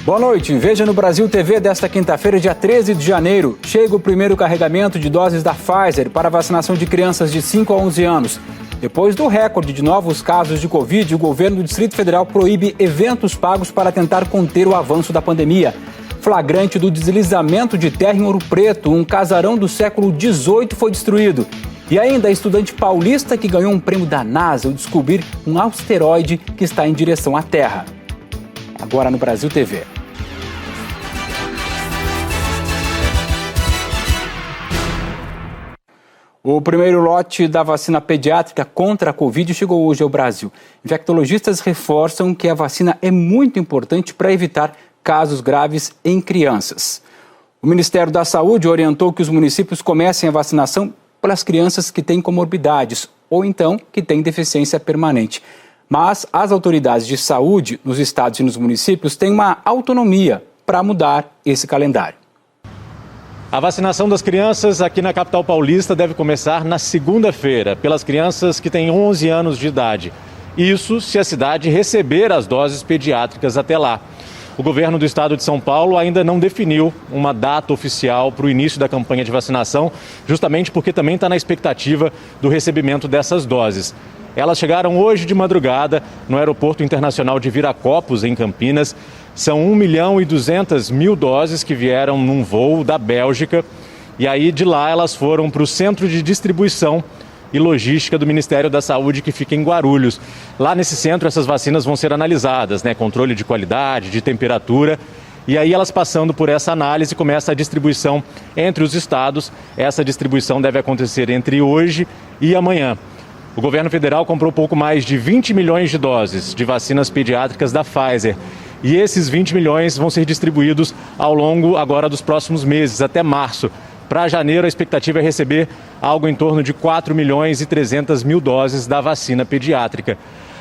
Boa noite. Veja no Brasil TV desta quinta-feira, dia 13 de janeiro. Chega o primeiro carregamento de doses da Pfizer para vacinação de crianças de 5 a 11 anos. Depois do recorde de novos casos de Covid, o governo do Distrito Federal proíbe eventos pagos para tentar conter o avanço da pandemia. Flagrante do deslizamento de terra em Ouro Preto, um casarão do século XVIII foi destruído. E ainda a estudante paulista que ganhou um prêmio da NASA ao descobrir um asteroide que está em direção à Terra. Agora no Brasil TV. O primeiro lote da vacina pediátrica contra a Covid chegou hoje ao Brasil. Infectologistas reforçam que a vacina é muito importante para evitar casos graves em crianças. O Ministério da Saúde orientou que os municípios comecem a vacinação pelas crianças que têm comorbidades ou então que têm deficiência permanente. Mas as autoridades de saúde nos estados e nos municípios têm uma autonomia para mudar esse calendário. A vacinação das crianças aqui na capital paulista deve começar na segunda-feira, pelas crianças que têm 11 anos de idade. Isso se a cidade receber as doses pediátricas até lá. O governo do estado de São Paulo ainda não definiu uma data oficial para o início da campanha de vacinação, justamente porque também está na expectativa do recebimento dessas doses. Elas chegaram hoje de madrugada no Aeroporto Internacional de Viracopos, em Campinas. São 1.200.000 doses que vieram num voo da Bélgica. E aí de lá elas foram para o Centro de Distribuição e Logística do Ministério da Saúde, que fica em Guarulhos. Lá nesse centro essas vacinas vão ser analisadas, controle de qualidade, de temperatura. E aí elas passando por essa análise, começa a distribuição entre os estados. Essa distribuição deve acontecer entre hoje e amanhã. O governo federal comprou pouco mais de 20 milhões de doses de vacinas pediátricas da Pfizer. E esses 20 milhões vão ser distribuídos ao longo agora dos próximos meses, até março. Para janeiro, a expectativa é receber algo em torno de 4.300.000 doses da vacina pediátrica.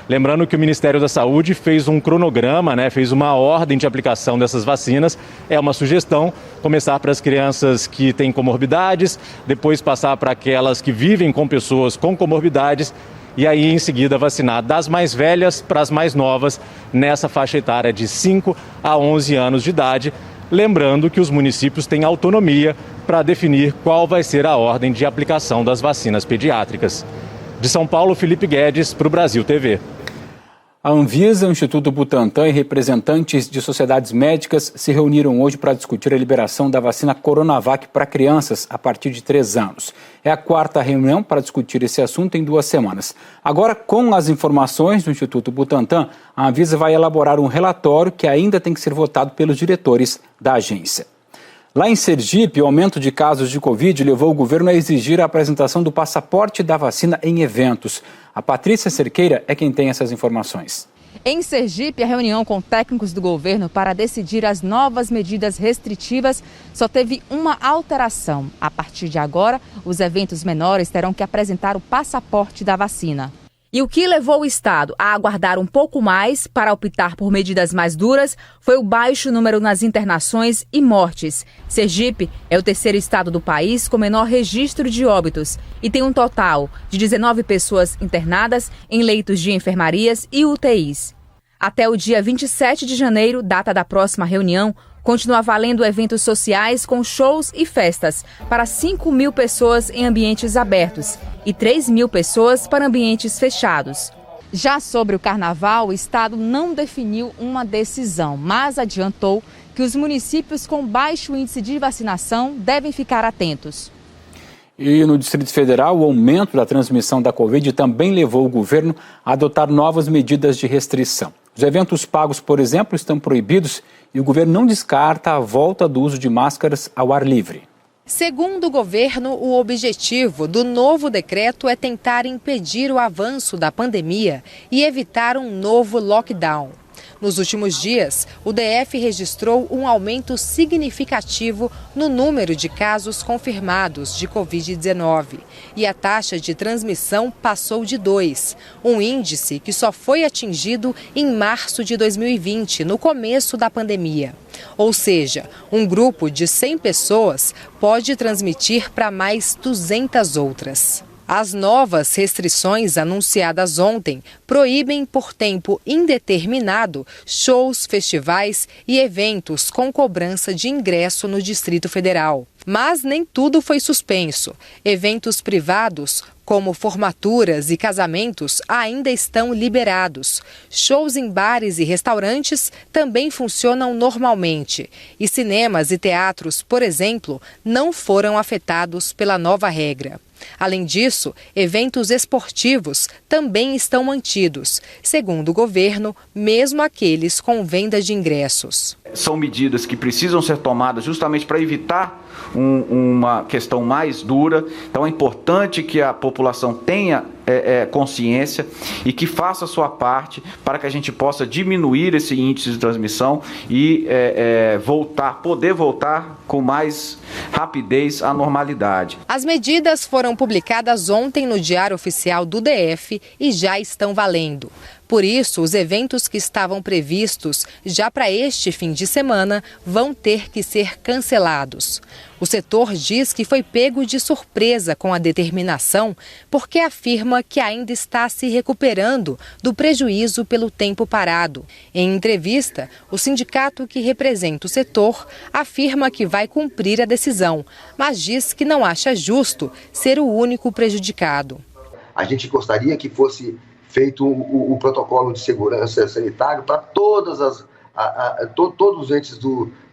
Lembrando que o Ministério da Saúde fez um cronograma, fez uma ordem de aplicação dessas vacinas. É uma sugestão começar para as crianças que têm comorbidades, depois passar para aquelas que vivem com pessoas com comorbidades e aí em seguida vacinar das mais velhas para as mais novas nessa faixa etária de 5 a 11 anos de idade. Lembrando que os municípios têm autonomia para definir qual vai ser a ordem de aplicação das vacinas pediátricas. De São Paulo, Felipe Guedes, para o Brasil TV. A Anvisa, o Instituto Butantan e representantes de sociedades médicas se reuniram hoje para discutir a liberação da vacina Coronavac para crianças a partir de 3 anos. É a 4ª reunião para discutir esse assunto em 2 semanas. Agora, com as informações do Instituto Butantan, a Anvisa vai elaborar um relatório que ainda tem que ser votado pelos diretores da agência. Lá em Sergipe, o aumento de casos de Covid levou o governo a exigir a apresentação do passaporte da vacina em eventos. A Patrícia Cerqueira é quem tem essas informações. Em Sergipe, a reunião com técnicos do governo para decidir as novas medidas restritivas só teve uma alteração. A partir de agora, os eventos menores terão que apresentar o passaporte da vacina. E o que levou o Estado a aguardar um pouco mais para optar por medidas mais duras foi o baixo número nas internações e mortes. Sergipe é o 3º estado do país com menor registro de óbitos e tem um total de 19 pessoas internadas em leitos de enfermarias e UTIs. Até o dia 27 de janeiro, data da próxima reunião, continua valendo eventos sociais com shows e festas para 5.000 pessoas em ambientes abertos e 3.000 pessoas para ambientes fechados. Já sobre o carnaval, o Estado não definiu uma decisão, mas adiantou que os municípios com baixo índice de vacinação devem ficar atentos. E no Distrito Federal, o aumento da transmissão da Covid também levou o governo a adotar novas medidas de restrição. Os eventos pagos, por exemplo, estão proibidos e o governo não descarta a volta do uso de máscaras ao ar livre. Segundo o governo, o objetivo do novo decreto é tentar impedir o avanço da pandemia e evitar um novo lockdown. Nos últimos dias, o DF registrou um aumento significativo no número de casos confirmados de Covid-19 e a taxa de transmissão passou de 2, um índice que só foi atingido em março de 2020, no começo da pandemia. Ou seja, um grupo de 100 pessoas pode transmitir para mais 200 outras. As novas restrições anunciadas ontem proíbem por tempo indeterminado shows, festivais e eventos com cobrança de ingresso no Distrito Federal. Mas nem tudo foi suspenso. Eventos privados, como formaturas e casamentos, ainda estão liberados. Shows em bares e restaurantes também funcionam normalmente. E cinemas e teatros, por exemplo, não foram afetados pela nova regra. Além disso, eventos esportivos também estão mantidos, segundo o governo, mesmo aqueles com venda de ingressos. São medidas que precisam ser tomadas justamente para evitar uma questão mais dura. Então é importante que a população tenha consciência e que faça a sua parte para que a gente possa diminuir esse índice de transmissão e poder voltar com mais rapidez à normalidade. As medidas foram publicadas ontem no Diário Oficial do DF e já estão valendo. Por isso, os eventos que estavam previstos já para este fim de semana vão ter que ser cancelados. O setor diz que foi pego de surpresa com a determinação, porque afirma que ainda está se recuperando do prejuízo pelo tempo parado. Em entrevista, o sindicato que representa o setor afirma que vai cumprir a decisão, mas diz que não acha justo ser o único prejudicado. A gente gostaria que fosse feito o protocolo de segurança sanitário para todos os entes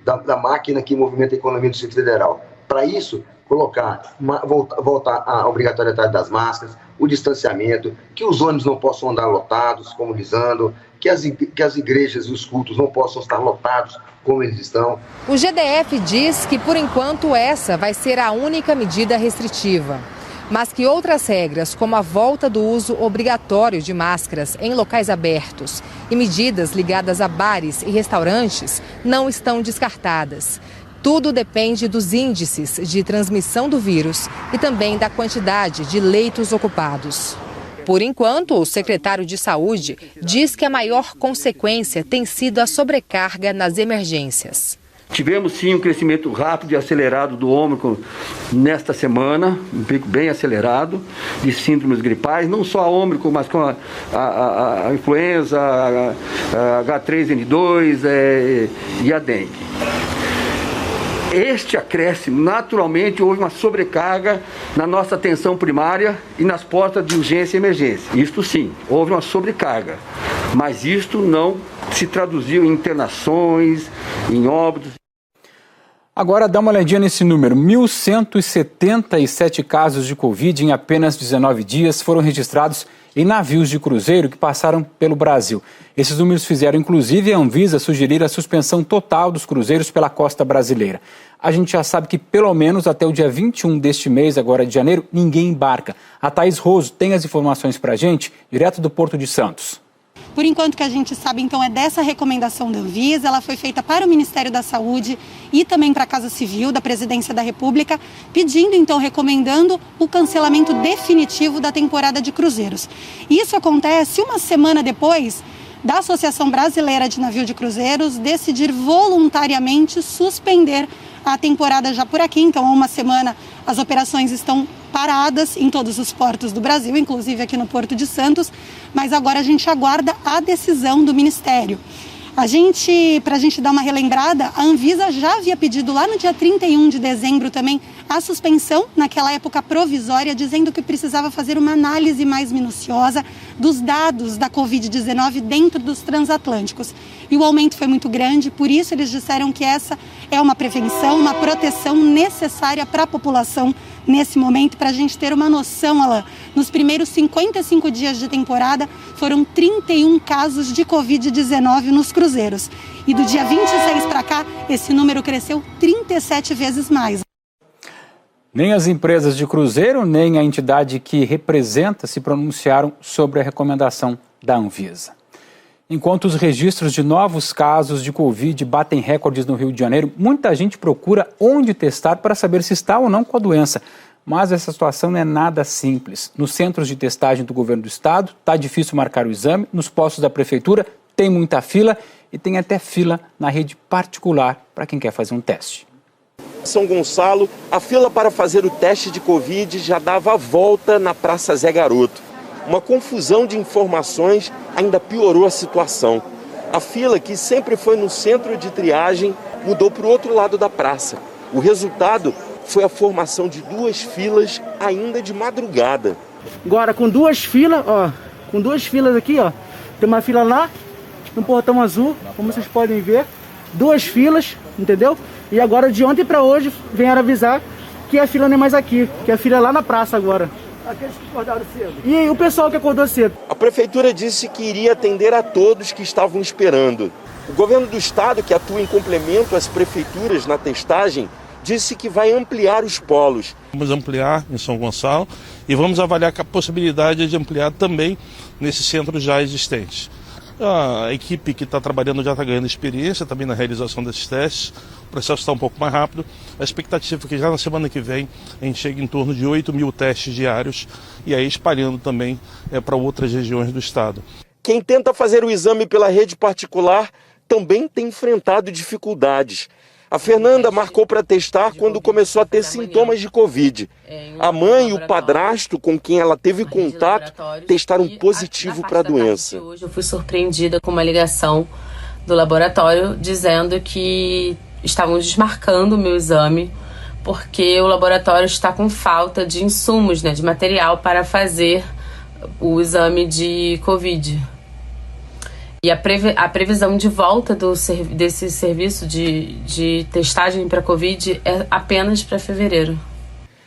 da máquina que movimenta a economia do Distrito Federal. Para isso, voltar à obrigatoriedade das máscaras, o distanciamento, que os ônibus não possam andar lotados, como eles andam, que as igrejas e os cultos não possam estar lotados, como eles estão. O GDF diz que, por enquanto, essa vai ser a única medida restritiva, mas que outras regras, como a volta do uso obrigatório de máscaras em locais abertos e medidas ligadas a bares e restaurantes, não estão descartadas. Tudo depende dos índices de transmissão do vírus e também da quantidade de leitos ocupados. Por enquanto, o secretário de Saúde diz que a maior consequência tem sido a sobrecarga nas emergências. Tivemos sim um crescimento rápido e acelerado do Ômicron nesta semana, um pico bem acelerado de síndromes gripais, não só a Ômicron, mas com a influenza, a H3N2 e a dengue. Este acréscimo, naturalmente, houve uma sobrecarga na nossa atenção primária e nas portas de urgência e emergência. Isto sim, houve uma sobrecarga, mas isto não se traduziu em internações, em óbitos. Agora dá uma olhadinha nesse número. 1.177 casos de Covid em apenas 19 dias foram registrados em navios de cruzeiro que passaram pelo Brasil. Esses números fizeram, inclusive, a Anvisa sugerir a suspensão total dos cruzeiros pela costa brasileira. A gente já sabe que, pelo menos até o dia 21 deste mês, agora de janeiro, ninguém embarca. A Thaís Roso tem as informações para a gente, direto do Porto de Santos. Por enquanto que a gente sabe, então, é dessa recomendação da Anvisa. Ela foi feita para o Ministério da Saúde e também para a Casa Civil da Presidência da República, pedindo, então, recomendando o cancelamento definitivo da temporada de cruzeiros. Isso acontece uma semana depois da Associação Brasileira de Navio de Cruzeiros decidir voluntariamente suspender a temporada já por aqui. Então, há uma semana as operações estão paradas em todos os portos do Brasil, inclusive aqui no Porto de Santos, mas agora a gente aguarda a decisão do Ministério. Para a gente dar uma relembrada, a Anvisa já havia pedido lá no dia 31 de dezembro também a suspensão, naquela época provisória, dizendo que precisava fazer uma análise mais minuciosa dos dados da Covid-19 dentro dos transatlânticos. E o aumento foi muito grande, por isso eles disseram que essa é uma prevenção, uma proteção necessária para a população nesse momento. Para a gente ter uma noção, Alain, nos primeiros 55 dias de temporada foram 31 casos de Covid-19 nos cruzeiros. E do dia 26 para cá, esse número cresceu 37 vezes mais. Nem as empresas de cruzeiro, nem a entidade que representa se pronunciaram sobre a recomendação da Anvisa. Enquanto os registros de novos casos de Covid batem recordes no Rio de Janeiro, muita gente procura onde testar para saber se está ou não com a doença. Mas essa situação não é nada simples. Nos centros de testagem do governo do estado, está difícil marcar o exame. Nos postos da prefeitura, tem muita fila e tem até fila na rede particular para quem quer fazer um teste. São Gonçalo, a fila para fazer o teste de Covid já dava a volta na Praça Zé Garoto. Uma confusão de informações ainda piorou a situação. A fila, que sempre foi no centro de triagem, mudou para o outro lado da praça. O resultado foi a formação de 2 filas ainda de madrugada. Agora com 2 filas, ó, com 2 filas aqui, ó, tem uma fila lá, no portão azul, como vocês podem ver, 2 filas, entendeu? E agora de ontem para hoje vieram avisar que a fila não é mais aqui, que a fila é lá na praça agora. Aqueles que acordaram cedo. E o pessoal que acordou cedo. A prefeitura disse que iria atender a todos que estavam esperando. O governo do estado, que atua em complemento às prefeituras na testagem, disse que vai ampliar os polos. Vamos ampliar em São Gonçalo e vamos avaliar a possibilidade de ampliar também nesses centros já existentes. A equipe que está trabalhando já está ganhando experiência também na realização desses testes. O processo está um pouco mais rápido. A expectativa é que já na semana que vem a gente chegue em torno de 8.000 testes diários e aí espalhando também para outras regiões do estado. Quem tenta fazer o exame pela rede particular também tem enfrentado dificuldades. A Fernanda marcou para testar quando começou a ter sintomas de Covid. A mãe e o padrasto com quem ela teve contato testaram positivo para a doença. Hoje eu fui surpreendida com uma ligação do laboratório dizendo que estavam desmarcando o meu exame porque o laboratório está com falta de insumos, de material para fazer o exame de Covid. E a previsão de volta desse serviço de testagem para Covid é apenas para fevereiro.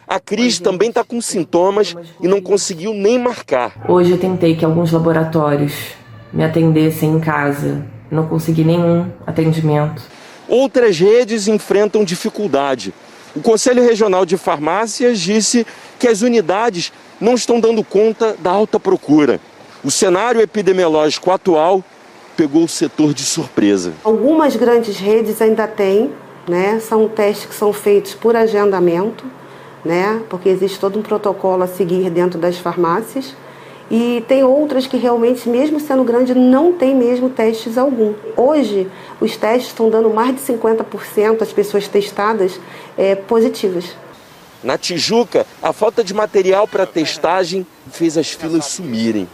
A Cris também está com sintomas e não conseguiu nem marcar. Hoje eu tentei que alguns laboratórios me atendessem em casa. Não consegui nenhum atendimento. Outras redes enfrentam dificuldade. O Conselho Regional de Farmácias disse que as unidades não estão dando conta da alta procura. O cenário epidemiológico atual pegou o setor de surpresa. Algumas grandes redes ainda têm, são testes que são feitos por agendamento, porque existe todo um protocolo a seguir dentro das farmácias. E tem outras que realmente, mesmo sendo grande, não tem mesmo testes algum. Hoje, os testes estão dando mais de 50% as pessoas testadas positivas. Na Tijuca, a falta de material para testagem fez as filas sumirem.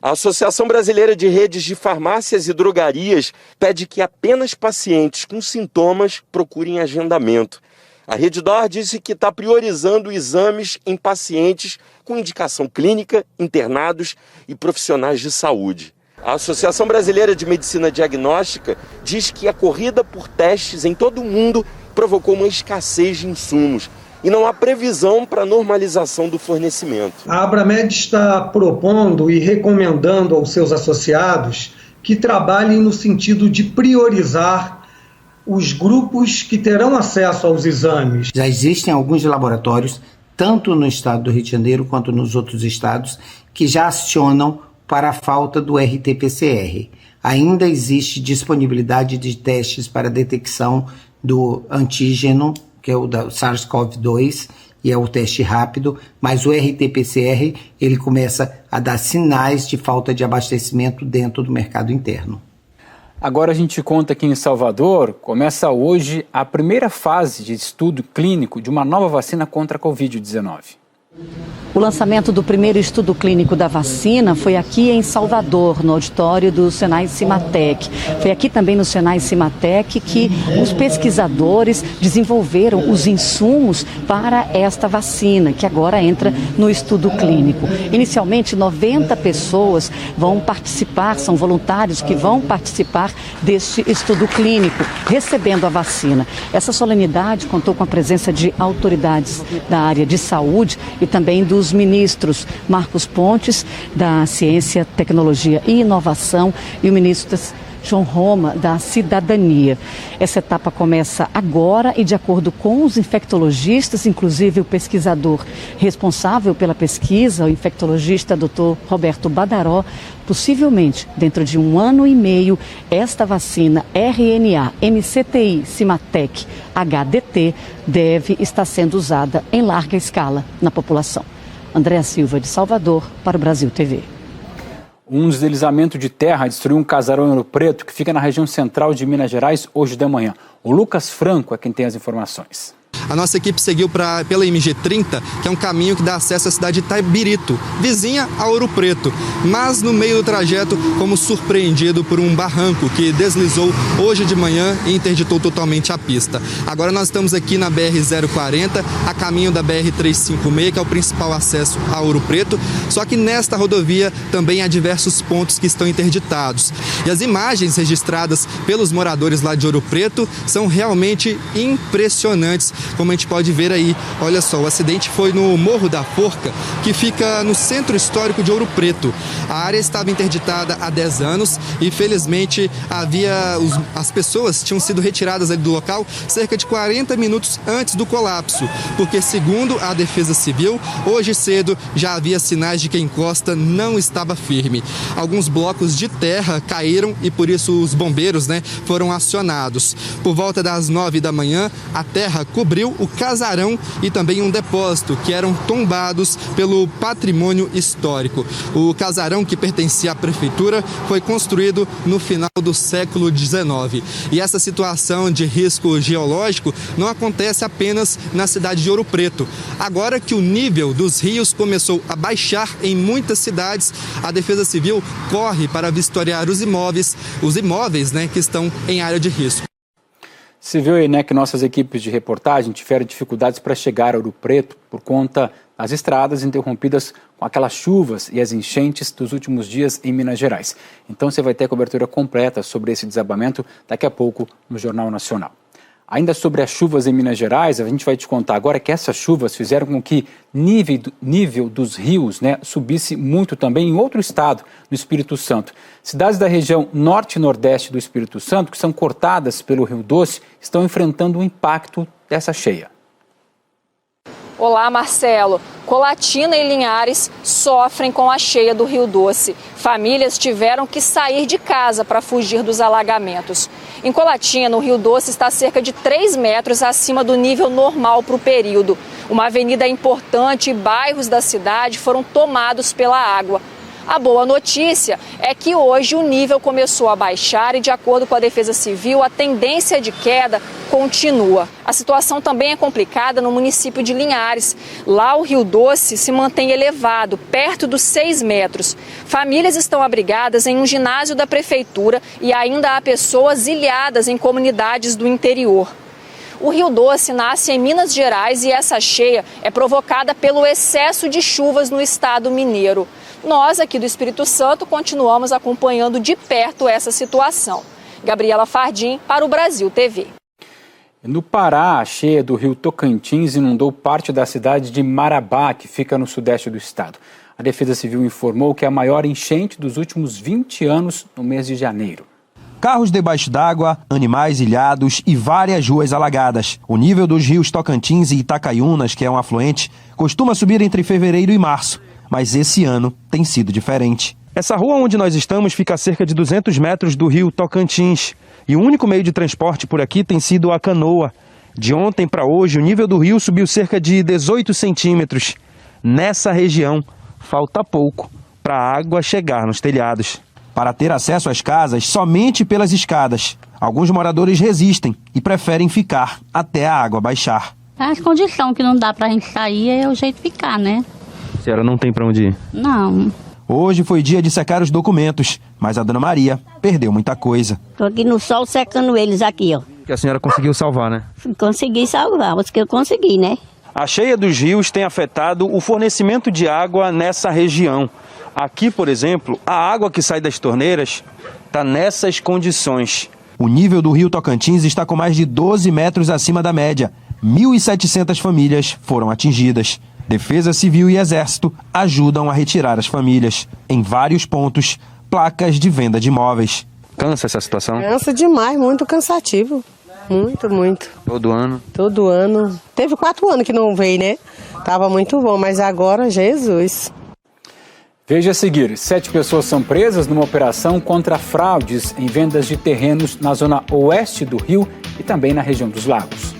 A Associação Brasileira de Redes de Farmácias e Drogarias pede que apenas pacientes com sintomas procurem agendamento. A Reddor disse que está priorizando exames em pacientes com indicação clínica, internados e profissionais de saúde. A Associação Brasileira de Medicina Diagnóstica diz que a corrida por testes em todo o mundo provocou uma escassez de insumos e não há previsão para a normalização do fornecimento. A Abramed está propondo e recomendando aos seus associados que trabalhem no sentido de priorizar os grupos que terão acesso aos exames. Já existem alguns laboratórios, tanto no estado do Rio de Janeiro quanto nos outros estados, que já acionam para a falta do RT-PCR. Ainda existe disponibilidade de testes para detecção do antígeno, que é o da SARS-CoV-2, e é o teste rápido, mas o RT-PCR ele começa a dar sinais de falta de abastecimento dentro do mercado interno. Agora a gente conta que em Salvador começa hoje a primeira fase de estudo clínico de uma nova vacina contra a Covid-19. O lançamento do primeiro estudo clínico da vacina foi aqui em Salvador, no auditório do Senai Cimatec. Foi aqui também no Senai Cimatec que os pesquisadores desenvolveram os insumos para esta vacina, que agora entra no estudo clínico. Inicialmente, 90 pessoas vão participar, são voluntários que vão participar deste estudo clínico, recebendo a vacina. Essa solenidade contou com a presença de autoridades da área de saúde e também dos ministros Marcos Pontes, da Ciência, Tecnologia e Inovação, e o ministro João Roma, da Cidadania. Essa etapa começa agora e, de acordo com os infectologistas, inclusive o pesquisador responsável pela pesquisa, o infectologista Dr. Roberto Badaró, possivelmente, dentro de 1 ano e meio, esta vacina RNA MCTI Cimatec HDT deve estar sendo usada em larga escala na população. Andréa Silva, de Salvador, para o Brasil TV. Um deslizamento de terra destruiu um casarão em Ouro Preto que fica na região central de Minas Gerais hoje de manhã. O Lucas Franco é quem tem as informações. A nossa equipe seguiu pela MG30, que é um caminho que dá acesso à cidade de Itabirito, vizinha a Ouro Preto. Mas no meio do trajeto, fomos surpreendidos por um barranco que deslizou hoje de manhã e interditou totalmente a pista. Agora nós estamos aqui na BR-040, a caminho da BR-356, que é o principal acesso a Ouro Preto. Só que nesta rodovia também há diversos pontos que estão interditados. E as imagens registradas pelos moradores lá de Ouro Preto são realmente impressionantes. Como a gente pode ver aí, olha só, o acidente foi no Morro da Forca, que fica no centro histórico de Ouro Preto. A área estava interditada há 10 anos e, felizmente, as pessoas tinham sido retiradas ali do local cerca de 40 minutos antes do colapso, porque, segundo a Defesa Civil, hoje cedo já havia sinais de que a encosta não estava firme. Alguns blocos de terra caíram e, por isso, os bombeiros, foram acionados. Por volta das 9 da manhã, a terra cobriu o casarão e também um depósito, que eram tombados pelo patrimônio histórico. O casarão, que pertencia à prefeitura, foi construído no final do século XIX. E essa situação de risco geológico não acontece apenas na cidade de Ouro Preto. Agora que o nível dos rios começou a baixar em muitas cidades, a Defesa Civil corre para vistoriar os imóveis que estão em área de risco. Se viu aí, que nossas equipes de reportagem tiveram dificuldades para chegar a Ouro Preto por conta das estradas interrompidas com aquelas chuvas e as enchentes dos últimos dias em Minas Gerais. Então você vai ter a cobertura completa sobre esse desabamento daqui a pouco no Jornal Nacional. Ainda sobre as chuvas em Minas Gerais, a gente vai te contar agora que essas chuvas fizeram com que nível dos rios subisse muito também em outro estado, no Espírito Santo. Cidades da região norte e nordeste do Espírito Santo, que são cortadas pelo Rio Doce, estão enfrentando o impacto dessa cheia. Olá, Marcelo. Colatina e Linhares sofrem com a cheia do Rio Doce. Famílias tiveram que sair de casa para fugir dos alagamentos. Em Colatina, o Rio Doce está cerca de 3 metros acima do nível normal para o período. Uma avenida importante e bairros da cidade foram tomados pela água. A boa notícia é que hoje o nível começou a baixar e, de acordo com a Defesa Civil, a tendência de queda continua. A situação também é complicada no município de Linhares. Lá o Rio Doce se mantém elevado, perto dos 6 metros. Famílias estão abrigadas em um ginásio da prefeitura e ainda há pessoas ilhadas em comunidades do interior. O Rio Doce nasce em Minas Gerais e essa cheia é provocada pelo excesso de chuvas no estado mineiro. Nós, aqui do Espírito Santo, continuamos acompanhando de perto essa situação. Gabriela Fardim, para o Brasil TV. No Pará, a cheia do rio Tocantins inundou parte da cidade de Marabá, que fica no sudeste do estado. A Defesa Civil informou que é a maior enchente dos últimos 20 anos no mês de janeiro. Carros debaixo d'água, animais ilhados e várias ruas alagadas. O nível dos rios Tocantins e Itacaiunas, que é um afluente, costuma subir entre fevereiro e março. Mas esse ano tem sido diferente. Essa rua onde nós estamos fica a cerca de 200 metros do rio Tocantins. E o único meio de transporte por aqui tem sido a canoa. De ontem para hoje, o nível do rio subiu cerca de 18 centímetros. Nessa região, falta pouco para a água chegar nos telhados. Para ter acesso às casas, somente pelas escadas. Alguns moradores resistem e preferem ficar até a água baixar. A condição que não dá para a gente sair é o jeito de ficar, né? A senhora não tem para onde ir? Não. Hoje foi dia de secar os documentos, mas a dona Maria perdeu muita coisa. Estou aqui no sol secando eles aqui, ó. Que a senhora conseguiu salvar, né? Consegui salvar, os que eu consegui, né? A cheia dos rios tem afetado o fornecimento de água nessa região. Aqui, por exemplo, a água que sai das torneiras está nessas condições. O nível do rio Tocantins está com mais de 12 metros acima da média. 1.700 famílias foram atingidas. Defesa Civil e Exército ajudam a retirar as famílias. Em vários pontos, placas de venda de imóveis. Cansa essa situação? Cansa demais, muito cansativo. Muito, muito. Todo ano? Todo ano. Teve 4 anos que não veio, né? Tava muito bom, mas agora, Jesus. Veja a seguir, 7 pessoas são presas numa operação contra fraudes em vendas de terrenos na zona oeste do Rio e também na região dos Lagos.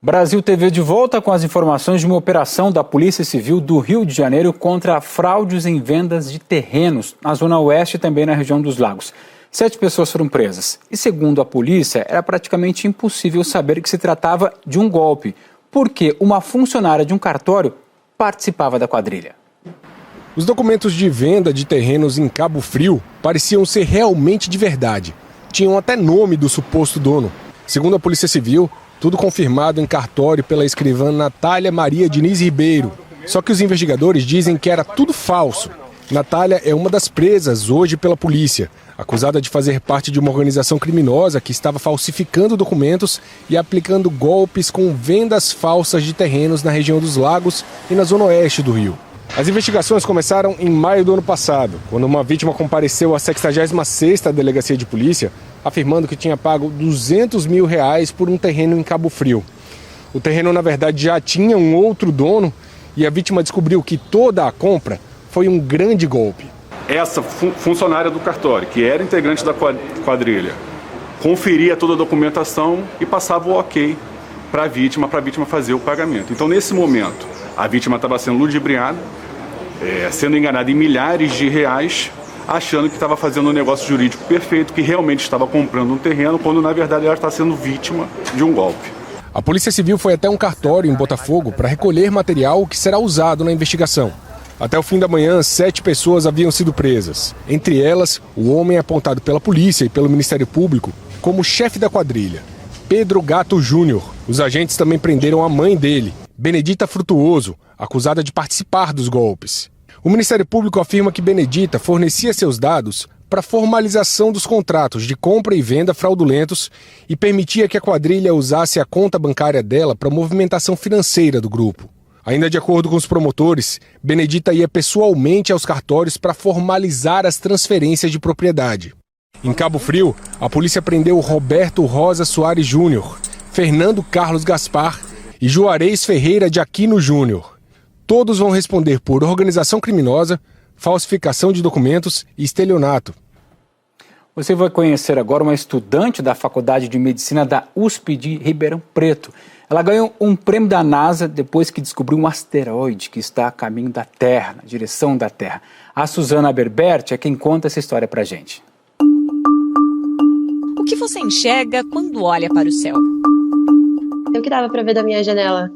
Brasil TV de volta com as informações de uma operação da Polícia Civil do Rio de Janeiro contra fraudes em vendas de terrenos na Zona Oeste e também na região dos Lagos. 7 pessoas foram presas e, segundo a polícia, era praticamente impossível saber que se tratava de um golpe, porque uma funcionária de um cartório participava da quadrilha. Os documentos de venda de terrenos em Cabo Frio pareciam ser realmente de verdade. Tinham até nome do suposto dono. Segundo a Polícia Civil, tudo confirmado em cartório pela escrivã Natália Maria Diniz Ribeiro. Só que os investigadores dizem que era tudo falso. Natália é uma das presas hoje pela polícia, acusada de fazer parte de uma organização criminosa que estava falsificando documentos e aplicando golpes com vendas falsas de terrenos na região dos Lagos e na zona oeste do Rio. As investigações começaram em maio do ano passado, quando uma vítima compareceu à 66ª Delegacia de Polícia, afirmando que tinha pago R$200 mil por um terreno em Cabo Frio. O terreno, na verdade, já tinha um outro dono e a vítima descobriu que toda a compra foi um grande golpe. Essa funcionária do cartório, que era integrante da quadrilha, conferia toda a documentação e passava o ok para a vítima fazer o pagamento. Então, nesse momento, a vítima estava sendo ludibriada, sendo enganada em milhares de reais, achando que estava fazendo um negócio jurídico perfeito, que realmente estava comprando um terreno, quando na verdade ela está sendo vítima de um golpe. A Polícia Civil foi até um cartório em Botafogo para recolher material que será usado na investigação. Até o fim da manhã, 7 pessoas haviam sido presas. Entre elas, o homem apontado pela polícia e pelo Ministério Público como chefe da quadrilha, Pedro Gato Júnior. Os agentes também prenderam a mãe dele, Benedita Frutuoso, acusada de participar dos golpes. O Ministério Público afirma que Benedita fornecia seus dados para formalização dos contratos de compra e venda fraudulentos e permitia que a quadrilha usasse a conta bancária dela para a movimentação financeira do grupo. Ainda de acordo com os promotores, Benedita ia pessoalmente aos cartórios para formalizar as transferências de propriedade. Em Cabo Frio, a polícia prendeu Roberto Rosa Soares Júnior, Fernando Carlos Gaspar e Juarez Ferreira de Aquino Júnior. Todos vão responder por organização criminosa, falsificação de documentos e estelionato. Você vai conhecer agora uma estudante da Faculdade de Medicina da USP de Ribeirão Preto. Ela ganhou um prêmio da NASA depois que descobriu um asteroide que está a caminho da Terra, na direção da Terra. A Suzana Berberti é quem conta essa história pra gente. O que você enxerga quando olha para o céu? O que dava para ver da minha janela?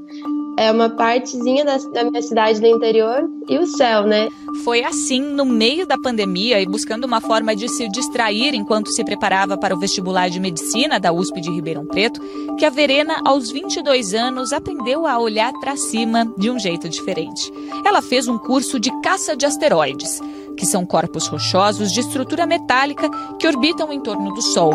É uma partezinha da minha cidade do interior e o céu, né? Foi assim, no meio da pandemia e buscando uma forma de se distrair enquanto se preparava para o vestibular de medicina da USP de Ribeirão Preto, que a Verena, aos 22 anos, aprendeu a olhar para cima de um jeito diferente. Ela fez um curso de caça de asteroides, que são corpos rochosos de estrutura metálica que orbitam em torno do Sol.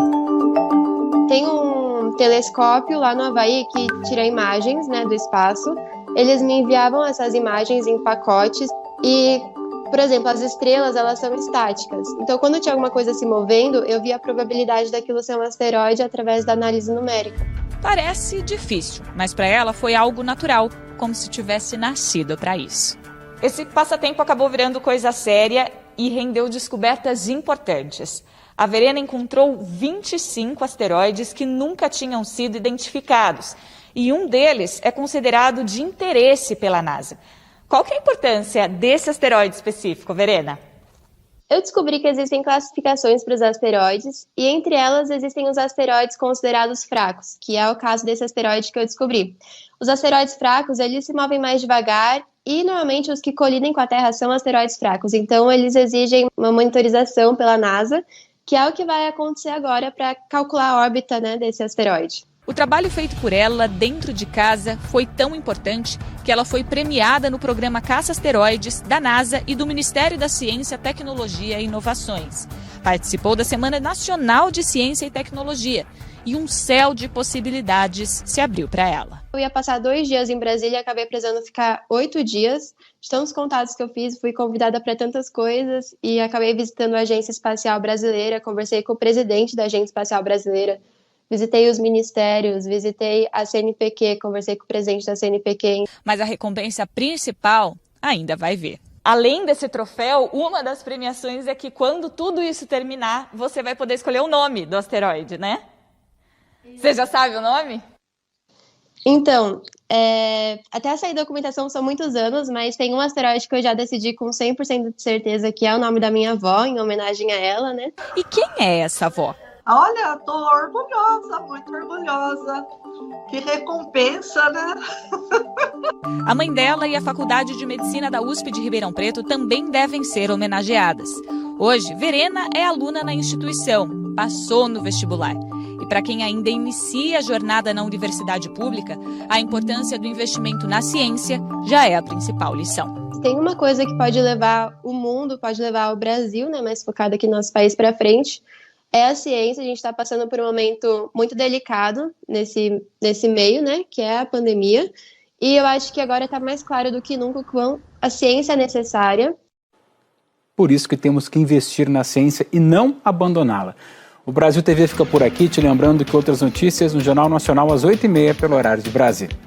Tem um telescópio lá no Havaí que tira imagens, né, do espaço. Eles me enviavam essas imagens em pacotes e, por exemplo, as estrelas, elas são estáticas. Então, quando tinha alguma coisa se movendo, eu via a probabilidade daquilo ser um asteroide através da análise numérica. Parece difícil, mas para ela foi algo natural, como se tivesse nascido para isso. Esse passatempo acabou virando coisa séria e rendeu descobertas importantes. A Verena encontrou 25 asteroides que nunca tinham sido identificados, e um deles é considerado de interesse pela NASA. Qual que é a importância desse asteroide específico, Verena? Eu descobri que existem classificações para os asteroides, e entre elas existem os asteroides considerados fracos, que é o caso desse asteroide que eu descobri. Os asteroides fracos, eles se movem mais devagar, e normalmente os que colidem com a Terra são asteroides fracos, então eles exigem uma monitorização pela NASA, que é o que vai acontecer agora para calcular a órbita, né, desse asteroide. O trabalho feito por ela dentro de casa foi tão importante que ela foi premiada no programa Caça Asteroides da NASA e do Ministério da Ciência, Tecnologia e Inovações. Participou da Semana Nacional de Ciência e Tecnologia e um céu de possibilidades se abriu para ela. Eu ia passar 2 dias em Brasília e acabei precisando ficar 8 dias. De tantos contatos que eu fiz, fui convidada para tantas coisas e acabei visitando a Agência Espacial Brasileira, conversei com o presidente da Agência Espacial Brasileira, visitei os ministérios, visitei a CNPq, conversei com o presidente da CNPq. Mas a recompensa principal ainda vai ver. Além desse troféu, uma das premiações é que quando tudo isso terminar, você vai poder escolher o nome do asteroide, né? Você já sabe o nome? Então, até sair documentação são muitos anos, mas tem um asteroide que eu já decidi com 100% de certeza que é o nome da minha avó, em homenagem a ela, né? E quem é essa avó? Olha, tô orgulhosa, muito orgulhosa. Que recompensa, né? A mãe dela e a Faculdade de Medicina da USP de Ribeirão Preto também devem ser homenageadas. Hoje, Verena é aluna na instituição, passou no vestibular. E para quem ainda inicia a jornada na universidade pública, a importância do investimento na ciência já é a principal lição. Tem uma coisa que pode levar o mundo, pode levar o Brasil, né, mais focado aqui no nosso país para frente, é a ciência. A gente está passando por um momento muito delicado nesse meio, né, que é a pandemia. E eu acho que agora está mais claro do que nunca quão a ciência é necessária. Por isso que temos que investir na ciência e não abandoná-la. O Brasil TV fica por aqui, te lembrando que outras notícias no Jornal Nacional às 8h30 pelo horário de Brasília.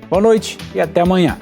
Boa noite e até amanhã.